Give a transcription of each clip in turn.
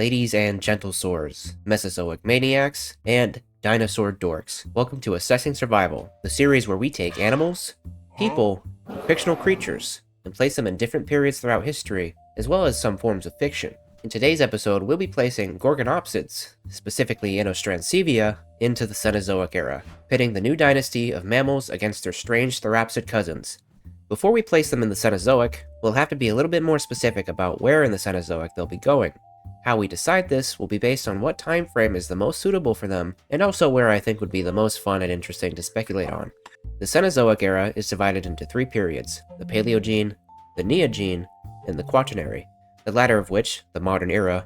ladies and gentlesores, Mesozoic maniacs, and dinosaur dorks. Welcome to Assessing Survival, the series where we take animals, people, fictional creatures, and place them in different periods throughout history, as well as some forms of fiction. In today's episode, we'll be placing Gorgonopsids, specifically Inostrancevia, into the Cenozoic era, pitting the new dynasty of mammals against their strange therapsid cousins. Before we place them in the Cenozoic, we'll have to be a little bit more specific about where in the Cenozoic they'll be going. How we decide this will be based on what time frame is the most suitable for them, and also where I think would be the most fun and interesting to speculate on. The Cenozoic era is divided into three periods: the Paleogene, the Neogene, and the Quaternary, the latter of which, the modern era,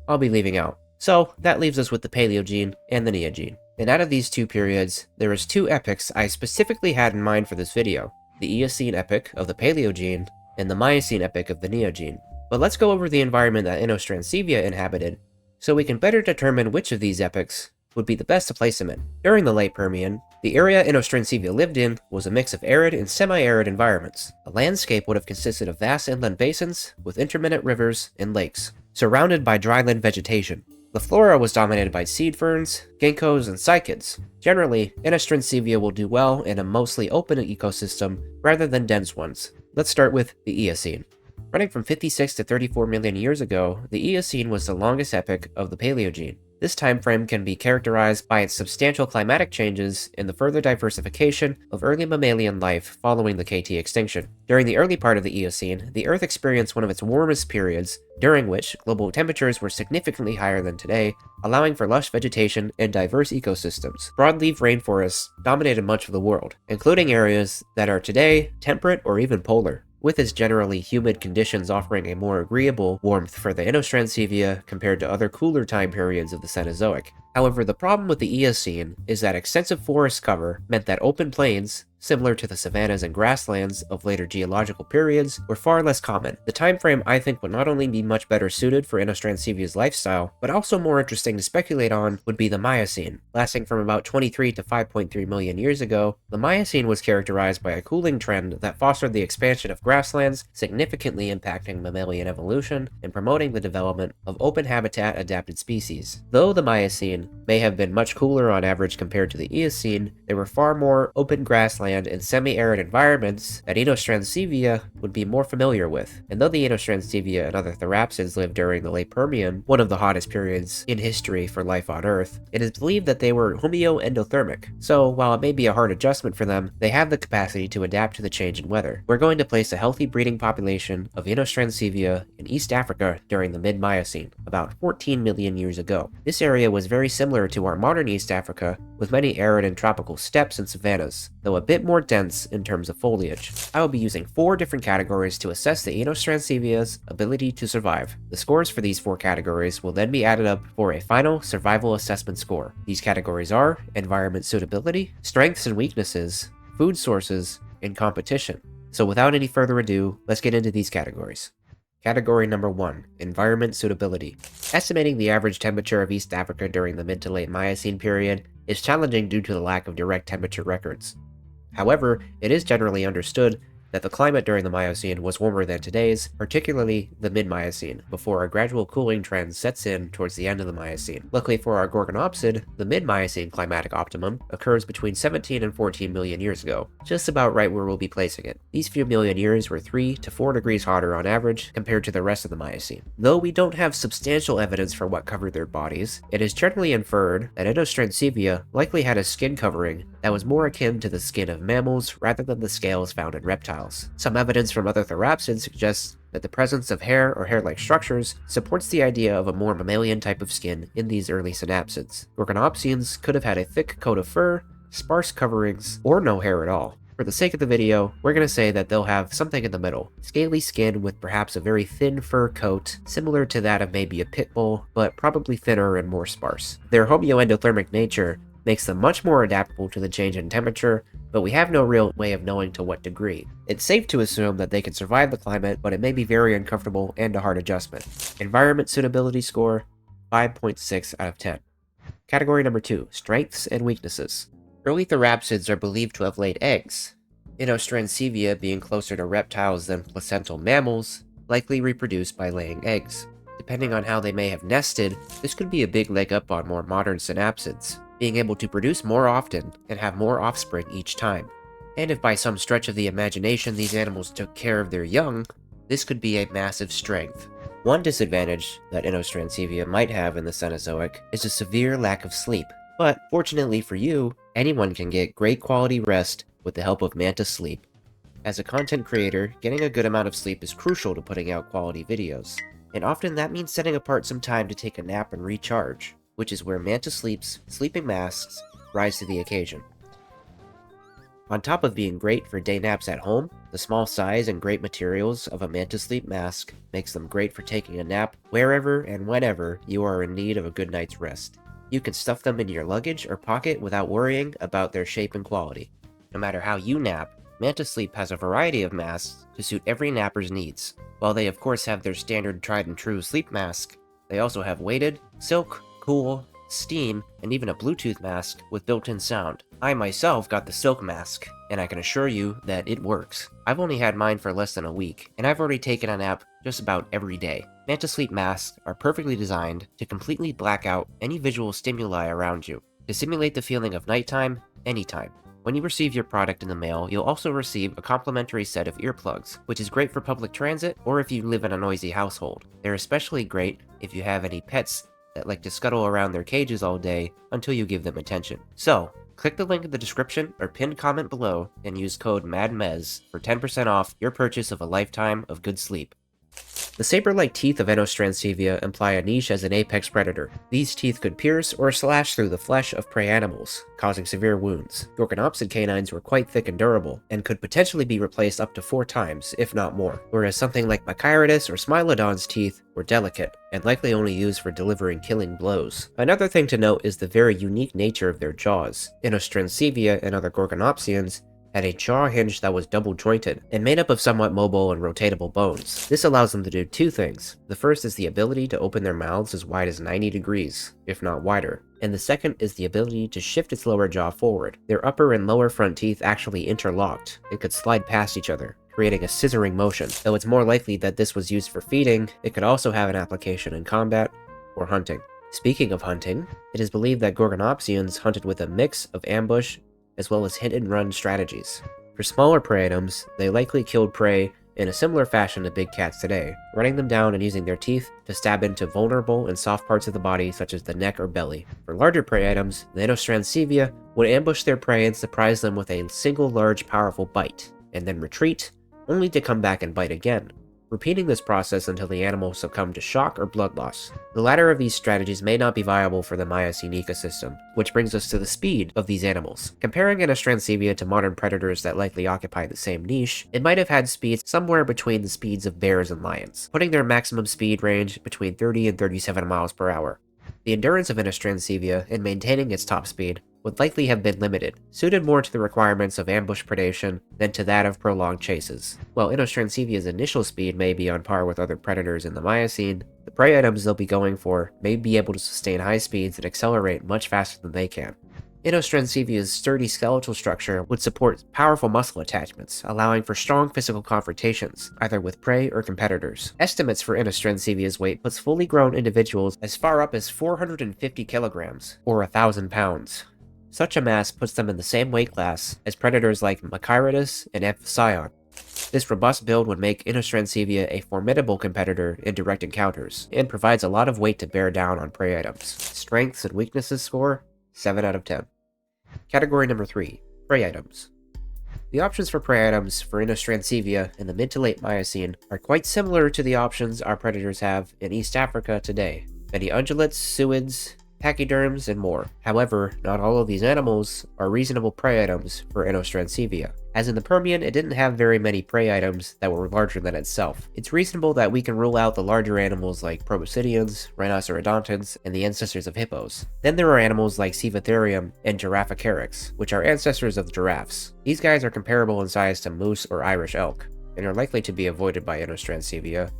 I'll be leaving out. So that leaves us with the Paleogene and the Neogene. And out of these two periods, there is two epochs I specifically had in mind for this video: the Eocene Epoch of the Paleogene and the Miocene Epoch of the Neogene. But let's go over the environment that Inostrancevia inhabited, so we can better determine which of these epochs would be the best to place them in. During the late Permian, the area Inostrancevia lived in was a mix of arid and semi-arid environments. The landscape would have consisted of vast inland basins with intermittent rivers and lakes, surrounded by dryland vegetation. The flora was dominated by seed ferns, ginkgos, and cycads. Generally, Inostrancevia will do well in a mostly open ecosystem rather than dense ones. Let's start with the Eocene. Running from 56 to 34 million years ago, the Eocene was the longest epoch of the Paleogene. This time frame can be characterized by its substantial climatic changes and the further diversification of early mammalian life following the KT extinction. During the early part of the Eocene, the Earth experienced one of its warmest periods, during which global temperatures were significantly higher than today, allowing for lush vegetation and diverse ecosystems. Broadleaf rainforests dominated much of the world, including areas that are today temperate or even polar, with its generally humid conditions offering a more agreeable warmth for the Inostrancevia compared to other cooler time periods of the Cenozoic. However, the problem with the Eocene is that extensive forest cover meant that open plains, similar to the savannas and grasslands of later geological periods, were far less common. The time frame I think would not only be much better suited for Inostrancevia lifestyle, but also more interesting to speculate on would be the Miocene. Lasting from about 23 to 5.3 million years ago, the Miocene was characterized by a cooling trend that fostered the expansion of grasslands, significantly impacting mammalian evolution and promoting the development of open habitat adapted species. Though the Miocene may have been much cooler on average compared to the Eocene, there were far more open grassland and semi-arid environments that Inostrancevia would be more familiar with. And though the Inostrancevia and other therapsids lived during the late Permian, one of the hottest periods in history for life on Earth, it is believed that they were homo-endothermic. So while it may be a hard adjustment for them, they have the capacity to adapt to the change in weather. We're going to place a healthy breeding population of Inostrancevia in East Africa during the mid-Miocene, about 14 million years ago. This area was very similar to our modern East Africa, with many arid and tropical steppes and savannas, though a bit more dense in terms of foliage. I will be using 4 different categories to assess the Inostrancevia ability to survive. The scores for these 4 categories will then be added up for a final survival assessment score. These categories are environment suitability, strengths and weaknesses, food sources, and competition. So without any further ado, let's get into these categories. Category number 1, environment suitability. Estimating the average temperature of East Africa during the mid to late Miocene period is challenging due to the lack of direct temperature records. However, it is generally understood that the climate during the Miocene was warmer than today's, particularly the mid-Miocene, before a gradual cooling trend sets in towards the end of the Miocene. Luckily for our Gorgonopsid, the mid-Miocene climatic optimum occurs between 17 and 14 million years ago, just about right where we'll be placing it. These few million years were 3 to 4 degrees hotter on average compared to the rest of the Miocene. Though we don't have substantial evidence for what covered their bodies, it is generally inferred that Inostrancevia likely had a skin covering that was more akin to the skin of mammals rather than the scales found in reptiles. Some evidence from other therapsids suggests that the presence of hair or hair-like structures supports the idea of a more mammalian type of skin in these early synapsids. Gorgonopsians could have had a thick coat of fur, sparse coverings, or no hair at all. For the sake of the video, we're going to say that they'll have something in the middle. Scaly skin with perhaps a very thin fur coat, similar to that of maybe a pit bull, but probably thinner and more sparse. Their homo-endothermic nature makes them much more adaptable to the change in temperature, but we have no real way of knowing to what degree. It's safe to assume that they can survive the climate, but it may be very uncomfortable and a hard adjustment. Environment suitability score, 5.6 out of 10. Category number 2, strengths and weaknesses. Early therapsids are believed to have laid eggs. Inostrancevia being closer to reptiles than placental mammals, likely reproduced by laying eggs. The Depending on how they may have nested, this could be a big leg up on more modern synapsids, being able to produce more often and have more offspring each time. And if by some stretch of the imagination these animals took care of their young, this could be a massive strength. One disadvantage that Inostrancevia might have in the Cenozoic is a severe lack of sleep, but fortunately for you, anyone can get great quality rest with the help of Mantis Sleep. As a content creator, getting a good amount of sleep is crucial to putting out quality videos, and often that means setting apart some time to take a nap and recharge, which is where Mantis Sleep's sleeping masks rise to the occasion. On top of being great for day naps at home, the small size and great materials of a Mantis Sleep mask makes them great for taking a nap wherever and whenever you are in need of a good night's rest. You can stuff them in your luggage or pocket without worrying about their shape and quality. No matter how you nap, Mantis Sleep has a variety of masks to suit every napper's needs. While they of course have their standard tried and true sleep mask, they also have weighted, silk, cool, steam, and even a Bluetooth mask with built-in sound. I myself got the silk mask, and I can assure you that it works. I've only had mine for less than a week, and I've already taken a nap just about every day. Mantis Sleep masks are perfectly designed to completely black out any visual stimuli around you, to simulate the feeling of nighttime, anytime. When you receive your product in the mail, you'll also receive a complimentary set of earplugs, which is great for public transit or if you live in a noisy household. They're especially great if you have any pets that like to scuttle around their cages all day until you give them attention. So, click the link in the description or pinned comment below and use code MADMEZ for 10% off your purchase of a lifetime of good sleep. The saber-like teeth of Inostrancevia imply a niche as an apex predator. These teeth could pierce or slash through the flesh of prey animals, causing severe wounds. Gorgonopsid canines were quite thick and durable, and could potentially be replaced up to 4 times, if not more, whereas something like Machairodus or Smilodon's teeth were delicate, and likely only used for delivering killing blows. Another thing to note is the very unique nature of their jaws. Inostrancevia and other Gorgonopsians had a jaw hinge that was double jointed and made up of somewhat mobile and rotatable bones. This allows them to do 2 things. The first is the ability to open their mouths as wide as 90 degrees, if not wider, and the second is the ability to shift its lower jaw forward. Their upper and lower front teeth actually interlocked and could slide past each other, creating a scissoring motion. Though it's more likely that this was used for feeding, it could also have an application in combat or hunting. Speaking of hunting, it is believed that Gorgonopsians hunted with a mix of ambush as well as hit-and-run strategies. For smaller prey items, they likely killed prey in a similar fashion to big cats today, running them down and using their teeth to stab into vulnerable and soft parts of the body such as the neck or belly. For larger prey items, the Inostrancevia would ambush their prey and surprise them with a single large powerful bite, and then retreat, only to come back and bite again, repeating this process until the animal succumbed to shock or blood loss. The latter of these strategies may not be viable for the Miocene ecosystem, which brings us to the speed of these animals. Comparing Inostrancevia to modern predators that likely occupy the same niche, it might have had speeds somewhere between the speeds of bears and lions, putting their maximum speed range between 30 and 37 miles per hour. The endurance of Inostrancevia in maintaining its top speed would likely have been limited, suited more to the requirements of ambush predation than to that of prolonged chases. While Inostrancevia's initial speed may be on par with other predators in the Miocene, the prey items they'll be going for may be able to sustain high speeds and accelerate much faster than they can. Inostrancevia's sturdy skeletal structure would support powerful muscle attachments, allowing for strong physical confrontations, either with prey or competitors. Estimates for Inostrancevia's weight puts fully grown individuals as far up as 450 kilograms, or 1,000 pounds. Such a mass puts them in the same weight class as predators like Machairodus and Amphision. This robust build would make Inostrancevia a formidable competitor in direct encounters, and provides a lot of weight to bear down on prey items. Strengths and weaknesses score, 7 out of 10. Category number 3, prey items. The options for prey items for Inostrancevia in the mid to late Miocene are quite similar to the options our predators have in East Africa today. Many ungulates, suids, pachyderms, and more. However, not all of these animals are reasonable prey items for Inostrancevia. As in the Permian, it didn't have very many prey items that were larger than itself. It's reasonable that we can rule out the larger animals like proboscideans, rhinocerodontids, and the ancestors of hippos. Then there are animals like Cephalotherium and Girafficarex, which are ancestors of giraffes. These guys are comparable in size to moose or Irish elk, and are likely to be avoided by Inostrancevia,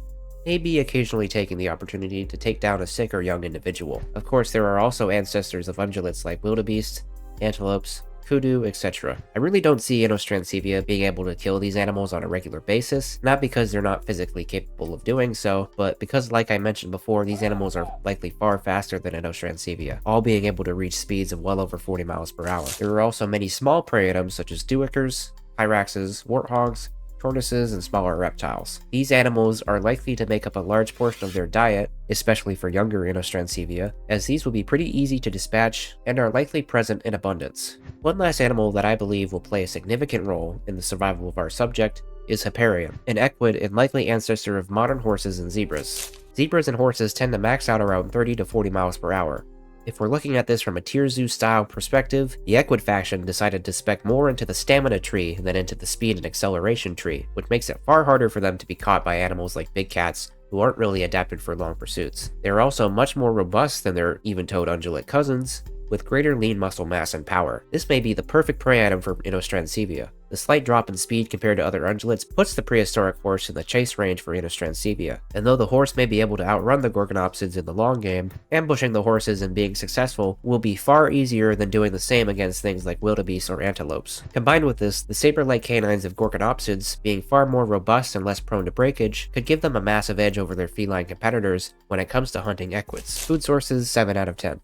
maybe occasionally taking the opportunity to take down a sick or young individual. Of course, there are also ancestors of ungulates like wildebeest, antelopes, kudu, etc. I really don't see Inostrancevia being able to kill these animals on a regular basis, not because they're not physically capable of doing so, but because, like I mentioned before, these animals are likely far faster than Inostrancevia, all being able to reach speeds of well over 40 miles per hour. There are also many small prey items such as duikers, hyraxes, warthogs, tortoises, and smaller reptiles. These animals are likely to make up a large portion of their diet, especially for younger Inostrancevia, as these will be pretty easy to dispatch and are likely present in abundance. One last animal that I believe will play a significant role in the survival of our subject is Hipparion, an equid and likely ancestor of modern horses and zebras. Zebras and horses tend to max out around 30 to 40 miles per hour. If we're looking at this from a tier zoo style perspective, the equid faction decided to spec more into the stamina tree than into the speed and acceleration tree, which makes it far harder for them to be caught by animals like big cats who aren't really adapted for long pursuits. They're also much more robust than their even-toed ungulate cousins, with greater lean muscle mass and power. This may be the perfect prey item for Inostrancevia. The slight drop in speed compared to other ungulates puts the prehistoric horse in the chase range for Inostrancevia, and though the horse may be able to outrun the Gorgonopsids in the long game, ambushing the horses and being successful will be far easier than doing the same against things like wildebeests or antelopes. Combined with this, the saber-like canines of Gorgonopsids, being far more robust and less prone to breakage, could give them a massive edge over their feline competitors when it comes to hunting equids. Food sources, 7 out of 10.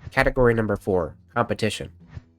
Category number 4, competition.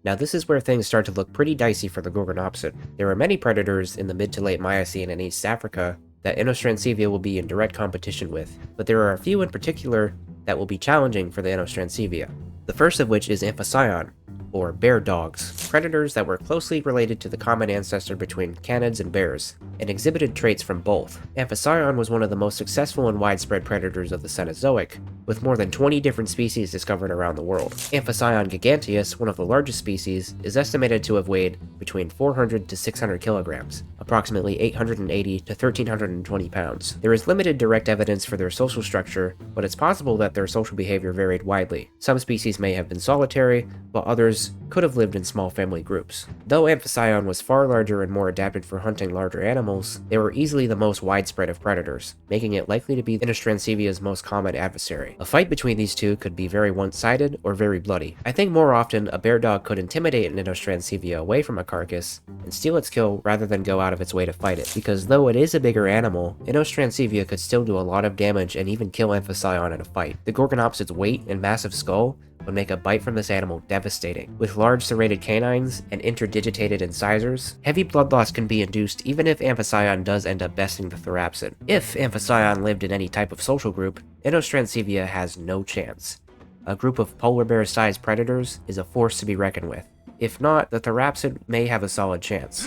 Now this is where things start to look pretty dicey for the Gorgonopsid. There are many predators in the mid to late Miocene and East Africa that Inostrancevia will be in direct competition with, but there are a few in particular that will be challenging for the Inostrancevia. The first of which is Amphicyon, or bear dogs, predators that were closely related to the common ancestor between canids and bears, and exhibited traits from both. Amphicyon was one of the most successful and widespread predators of the Cenozoic, with more than 20 different species discovered around the world. Amphicyon giganteus, one of the largest species, is estimated to have weighed between 400 to 600 kilograms, approximately 880 to 1320 pounds. There is limited direct evidence for their social structure, but it's possible that their social behavior varied widely. Some species may have been solitary, while others could have lived in small family groups. Though Amphicyon was far larger and more adapted for hunting larger animals, they were easily the most widespread of predators, making it likely to be Inostrancevia most common adversary. A fight between these two could be very one-sided or very bloody. I think more often a bear dog could intimidate an Inostrancevia away from a carcass and steal its kill rather than go out of its way to fight it, because though it is a bigger animal, Inostrancevia could still do a lot of damage and even kill Amphicyon in a fight. The Gorgonopsid's weight and massive skull would make a bite from this animal devastating. With large serrated canines and interdigitated incisors, heavy blood loss can be induced even if Amphicyon does end up besting the Therapsid. If Amphicyon lived in any type of social group, Inostrancevia has no chance. A group of polar bear-sized predators is a force to be reckoned with. If not, the Therapsid may have a solid chance.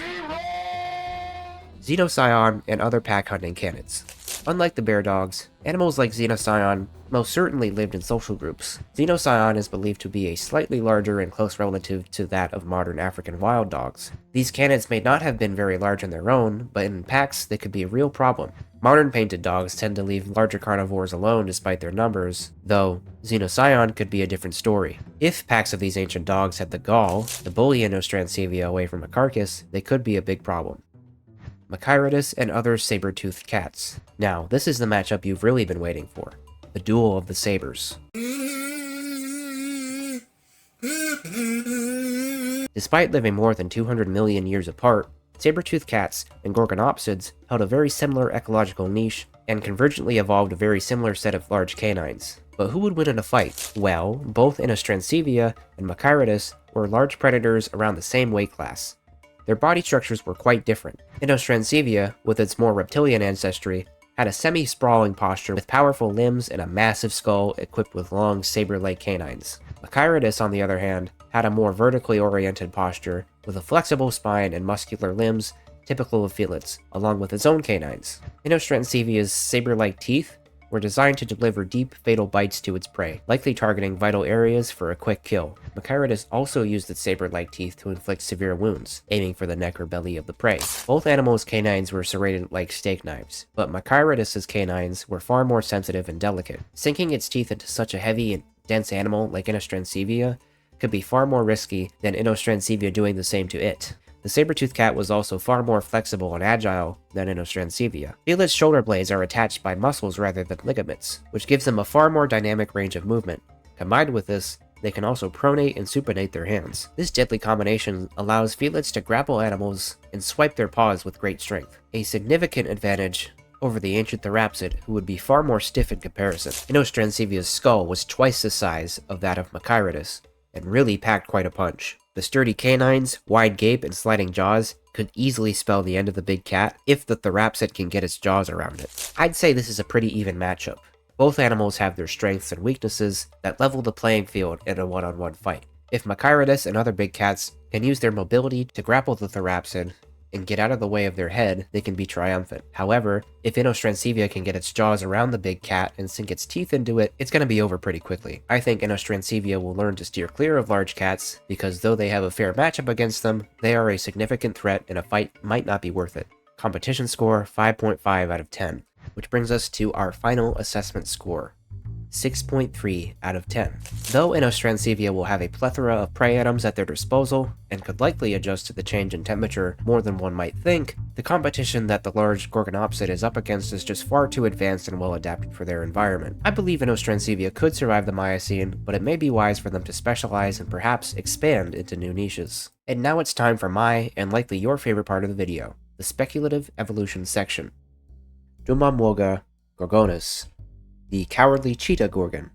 Xenocyon and other pack hunting canids. Unlike the bear dogs, animals like Xenocyon most certainly lived in social groups. Xenocyon is believed to be a slightly larger and close relative to that of modern African wild dogs. These canids may not have been very large on their own, but in packs they could be a real problem. Modern painted dogs tend to leave larger carnivores alone despite their numbers, though Xenocyon could be a different story. If packs of these ancient dogs had the gall to bully Inostrancevia away from a carcass, they could be a big problem. Mechirodus and other saber-toothed cats. Now, this is the matchup you've really been waiting for. The duel of the sabers. Despite living more than 200 million years apart, saber-toothed cats and Gorgonopsids held a very similar ecological niche and convergently evolved a very similar set of large canines. But who would win in a fight? Well, both Inostrancevia and Mechirodus were large predators around the same weight class. Their body structures were quite different. Inostrancevia, with its more reptilian ancestry, had a semi-sprawling posture with powerful limbs and a massive skull equipped with long saber-like canines. Mechirodus, on the other hand, had a more vertically oriented posture with a flexible spine and muscular limbs typical of felids, along with its own canines. Inostrancevia's saber-like teeth were designed to deliver deep, fatal bites to its prey, likely targeting vital areas for a quick kill. Mechirodus also used its saber-like teeth to inflict severe wounds, aiming for the neck or belly of the prey. Both animals' canines were serrated like steak knives, but Mechirodus's canines were far more sensitive and delicate. Sinking its teeth into such a heavy and dense animal like Inostrancevia could be far more risky than Inostrancevia doing the same to it. The saber-toothed cat was also far more flexible and agile than Inostrancevia. Its shoulder blades are attached by muscles rather than ligaments, which gives them a far more dynamic range of movement. Combined with this, they can also pronate and supinate their hands. This deadly combination allows felids to grapple animals and swipe their paws with great strength, a significant advantage over the ancient therapsid, who would be far more stiff in comparison. Inostrancevia's skull was twice the size of that of Machairodus, and really packed quite a punch. The sturdy canines, wide gape, and sliding jaws could easily spell the end of the big cat if the therapsid can get its jaws around it. I'd say this is a pretty even matchup. Both animals have their strengths and weaknesses that level the playing field in a one-on-one fight. If Machairodus and other big cats can use their mobility to grapple the therapsid and get out of the way of their head, they can be triumphant. However, if Inostrancevia can get its jaws around the big cat and sink its teeth into it, it's going to be over pretty quickly. I think Inostrancevia will learn to steer clear of large cats, because though they have a fair matchup against them, they are a significant threat and a fight might not be worth it. Competition score 5.5 out of 10, which brings us to our final assessment score. 6.3 out of 10. Though Inostrancevia will have a plethora of prey items at their disposal, and could likely adjust to the change in temperature more than one might think, the competition that the large Gorgonopsid is up against is just far too advanced and well adapted for their environment. I believe Inostrancevia could survive the Miocene, but it may be wise for them to specialize and perhaps expand into new niches. And now it's time for my, and likely your favorite part of the video, the speculative evolution section. Dumamwoga gorgonus, the cowardly Cheetah Gorgon,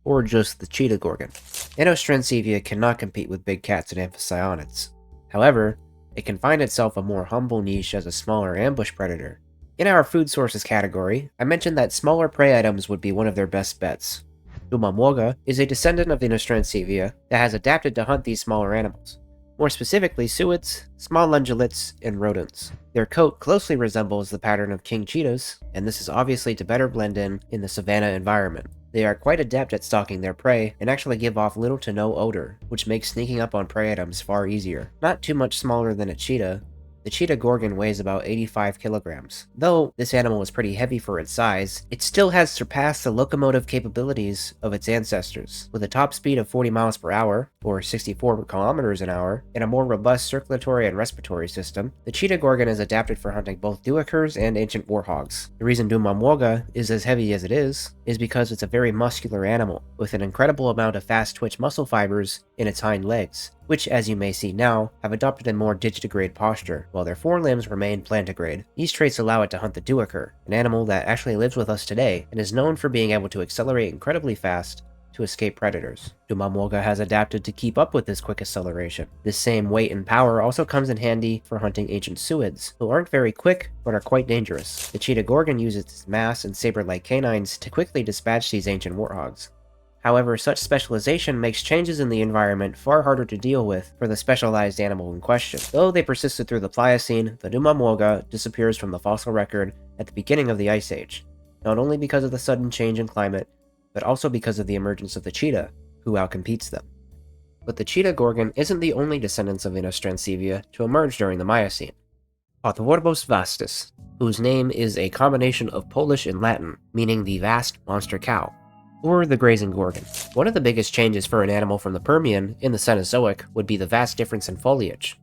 or just the Cheetah Gorgon. Inostrancevia cannot compete with big cats and amphicyonids. However, it can find itself a more humble niche as a smaller ambush predator. In our food sources category, I mentioned that smaller prey items would be one of their best bets. Dumamwoga is a descendant of Inostrancevia that has adapted to hunt these smaller animals. More specifically, suids, small ungulates, and rodents. Their coat closely resembles the pattern of king cheetahs, and this is obviously to better blend in the savanna environment. They are quite adept at stalking their prey, and actually give off little to no odor, which makes sneaking up on prey items far easier. Not too much smaller than a cheetah, the Cheetah Gorgon weighs about 85 kilograms. Though this animal is pretty heavy for its size, it still has surpassed the locomotive capabilities of its ancestors. With a top speed of 40 miles per hour, or 64 kilometers an hour, and a more robust circulatory and respiratory system, the Cheetah Gorgon is adapted for hunting both duikers and ancient warhogs. The reason Dumamwoga is as heavy as it is because it's a very muscular animal, with an incredible amount of fast-twitch muscle fibers in its hind legs, which, as you may see now, have adopted a more digitigrade posture, while their forelimbs remain plantigrade. These traits allow it to hunt the duiker, an animal that actually lives with us today, and is known for being able to accelerate incredibly fast to escape predators. Dumamwoga has adapted to keep up with this quick acceleration. This same weight and power also comes in handy for hunting ancient suids, who aren't very quick, but are quite dangerous. The Cheetah Gorgon uses its mass and saber-like canines to quickly dispatch these ancient warthogs. However, such specialization makes changes in the environment far harder to deal with for the specialized animal in question. Though they persisted through the Pliocene, the Dumamwoga disappears from the fossil record at the beginning of the Ice Age, not only because of the sudden change in climate, but also because of the emergence of the cheetah, who outcompetes them. But the Cheetah Gorgon isn't the only descendants of Inostrancevia to emerge during the Miocene. Potvorbos vastus, whose name is a combination of Polish and Latin, meaning the vast monster cow, or the Grazing Gorgon. One of the biggest changes for an animal from the Permian in the Cenozoic would be the vast difference in foliage.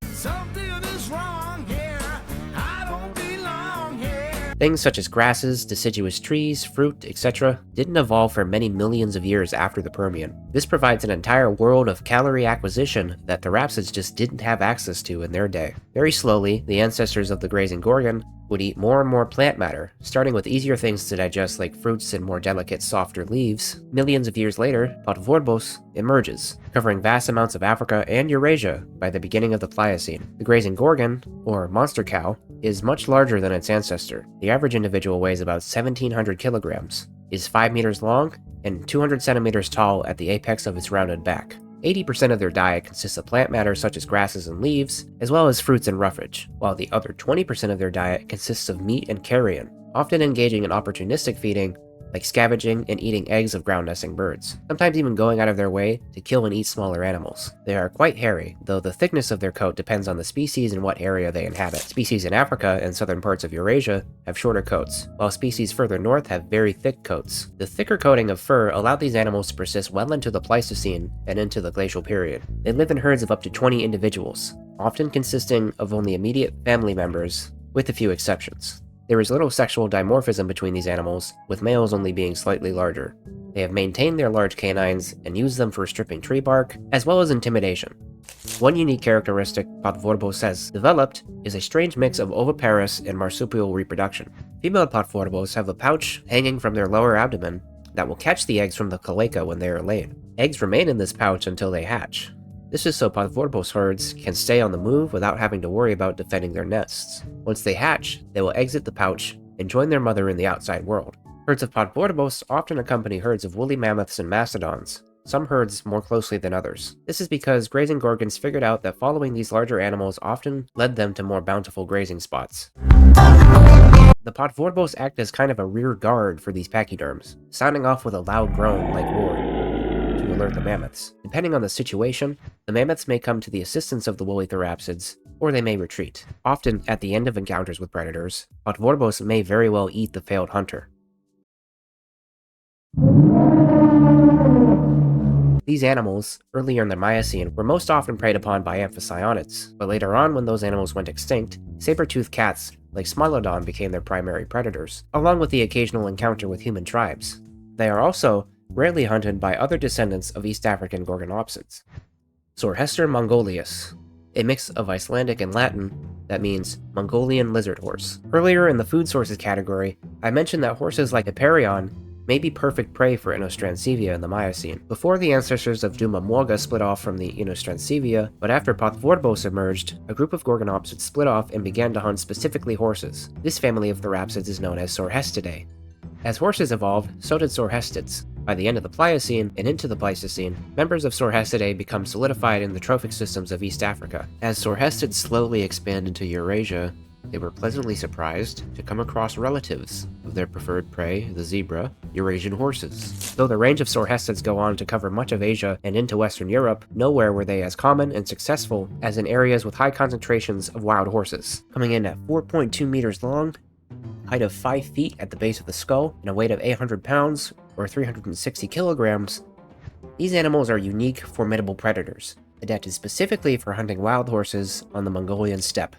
Things such as grasses, deciduous trees, fruit, etc. didn't evolve for many millions of years after the Permian. This provides an entire world of calorie acquisition that therapsids just didn't have access to in their day. Very slowly, the ancestors of the Grazing Gorgon would eat more and more plant matter, starting with easier things to digest like fruits and more delicate, softer leaves. Millions of years later, Potvorbos emerges, covering vast amounts of Africa and Eurasia by the beginning of the Pliocene. The Grazing Gorgon, or monster cow, is much larger than its ancestor. The average individual weighs about 1,700 kilograms, is 5 meters long, and 200 centimeters tall at the apex of its rounded back. 80% of their diet consists of plant matter such as grasses and leaves, as well as fruits and roughage, while the other 20% of their diet consists of meat and carrion, often engaging in opportunistic feeding, like scavenging and eating eggs of ground-nesting birds, sometimes even going out of their way to kill and eat smaller animals. They are quite hairy, though the thickness of their coat depends on the species and what area they inhabit. Species in Africa and southern parts of Eurasia have shorter coats, while species further north have very thick coats. The thicker coating of fur allowed these animals to persist well into the Pleistocene and into the Glacial Period. They live in herds of up to 20 individuals, often consisting of only immediate family members, with a few exceptions. There is little sexual dimorphism between these animals, with males only being slightly larger. They have maintained their large canines and used them for stripping tree bark, as well as intimidation. One unique characteristic Podvorbos has developed is a strange mix of oviparous and marsupial reproduction. Female Podvorbos have a pouch hanging from their lower abdomen that will catch the eggs from the cloaca when they are laid. Eggs remain in this pouch until they hatch. This is so Podvorbos herds can stay on the move without having to worry about defending their nests. Once they hatch, they will exit the pouch and join their mother in the outside world. Herds of Podvorbos often accompany herds of woolly mammoths and mastodons, some herds more closely than others. This is because grazing gorgons figured out that following these larger animals often led them to more bountiful grazing spots. The Podvorbos act as kind of a rear guard for these pachyderms, sounding off with a loud groan like roar to alert the mammoths. Depending on the situation, the mammoths may come to the assistance of the woolly therapsids, or they may retreat. Often, at the end of encounters with predators, Podvorbos may very well eat the failed hunter. These animals, earlier in the Miocene, were most often preyed upon by amphicyonids, but later on when those animals went extinct, saber-tooth cats like Smilodon became their primary predators, along with the occasional encounter with human tribes. They are also rarely hunted by other descendants of East African Gorgonopsids. Sorhester mongolius, a mix of Icelandic and Latin that means Mongolian lizard horse. Earlier in the food sources category, I mentioned that horses like Hipparion may be perfect prey for Inostrancevia in the Miocene. Before the ancestors of Dumamuoga split off from the Inostrancevia, but after Podvorbos emerged, a group of Gorgonopsids split off and began to hunt specifically horses. This family of therapsids is known as Sorhestidae. As horses evolved, so did Sorhestids. By the end of the Pliocene and into the Pleistocene, members of Sorhestidae become solidified in the trophic systems of East Africa. As Sorhestids slowly expand into Eurasia, they were pleasantly surprised to come across relatives of their preferred prey, the zebra, Eurasian horses. Though the range of Sorhestids go on to cover much of Asia and into Western Europe, nowhere were they as common and successful as in areas with high concentrations of wild horses. Coming in at 4.2 meters long, height of 5 feet at the base of the skull, and a weight of 800 pounds, or 360 kilograms, these animals are unique, formidable predators, adapted specifically for hunting wild horses on the Mongolian steppe.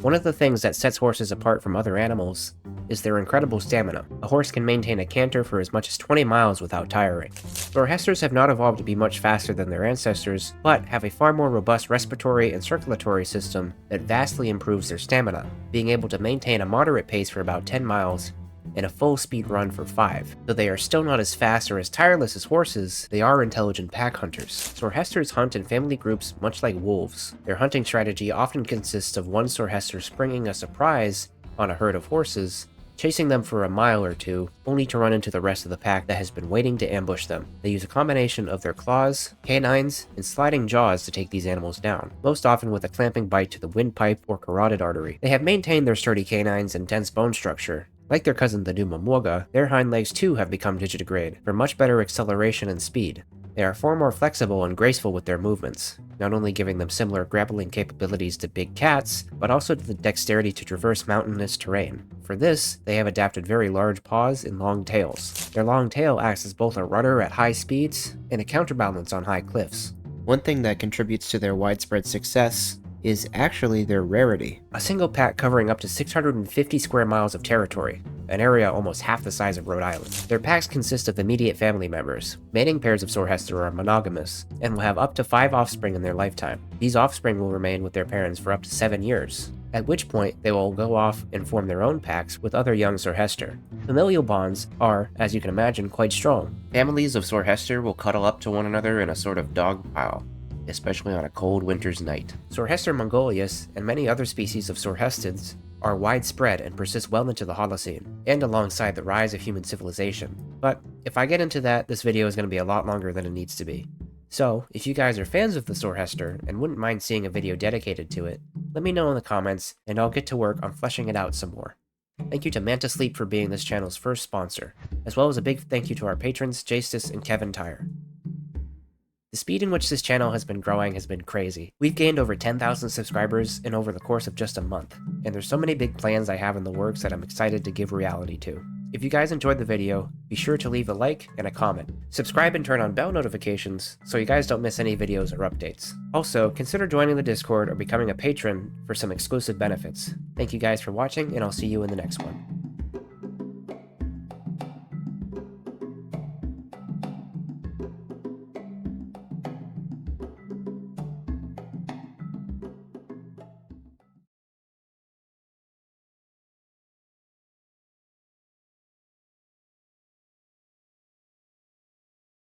One of the things that sets horses apart from other animals is their incredible stamina. A horse can maintain a canter for as much as 20 miles without tiring. Sorhesters have not evolved to be much faster than their ancestors, but have a far more robust respiratory and circulatory system that vastly improves their stamina, being able to maintain a moderate pace for about 10 miles and a full speed run for 5. Though they are still not as fast or as tireless as horses, they are intelligent pack hunters. Sorhesters hunt in family groups much like wolves. Their hunting strategy often consists of one Sorhester springing a surprise on a herd of horses, chasing them for a mile or two, only to run into the rest of the pack that has been waiting to ambush them. They use a combination of their claws, canines, and sliding jaws to take these animals down, most often with a clamping bite to the windpipe or carotid artery. They have maintained their sturdy canines and dense bone structure. Like their cousin the Dumamuoga, their hind legs too have become digitigrade for much better acceleration and speed. They are far more flexible and graceful with their movements, not only giving them similar grappling capabilities to big cats, but also to the dexterity to traverse mountainous terrain. For this, they have adapted very large paws and long tails. Their long tail acts as both a rudder at high speeds and a counterbalance on high cliffs. One thing that contributes to their widespread success is actually their rarity. A single pack covering up to 650 square miles of territory, an area almost half the size of Rhode Island. Their packs consist of immediate family members. Mating pairs of Sorhester are monogamous, and will have up to 5 offspring in their lifetime. These offspring will remain with their parents for up to 7 years, at which point they will go off and form their own packs with other young Sorhester. Familial bonds are, as you can imagine, quite strong. Families of Sorhester will cuddle up to one another in a sort of dog pile, especially on a cold winter's night. Sorhester mongolius and many other species of Sorhestids are widespread and persist well into the Holocene, and alongside the rise of human civilization. But if I get into that, this video is going to be a lot longer than it needs to be. So, if you guys are fans of the Sorhester and wouldn't mind seeing a video dedicated to it, let me know in the comments and I'll get to work on fleshing it out some more. Thank you to Manta Sleep for being this channel's first sponsor, as well as a big thank you to our patrons Jastus and Kevin Tyre. The speed in which this channel has been growing has been crazy. We've gained over 10,000 subscribers in over the course of just a month, and there's so many big plans I have in the works that I'm excited to give reality to. If you guys enjoyed the video, be sure to leave a like and a comment. Subscribe and turn on bell notifications so you guys don't miss any videos or updates. Also, consider joining the Discord or becoming a patron for some exclusive benefits. Thank you guys for watching, and I'll see you in the next one.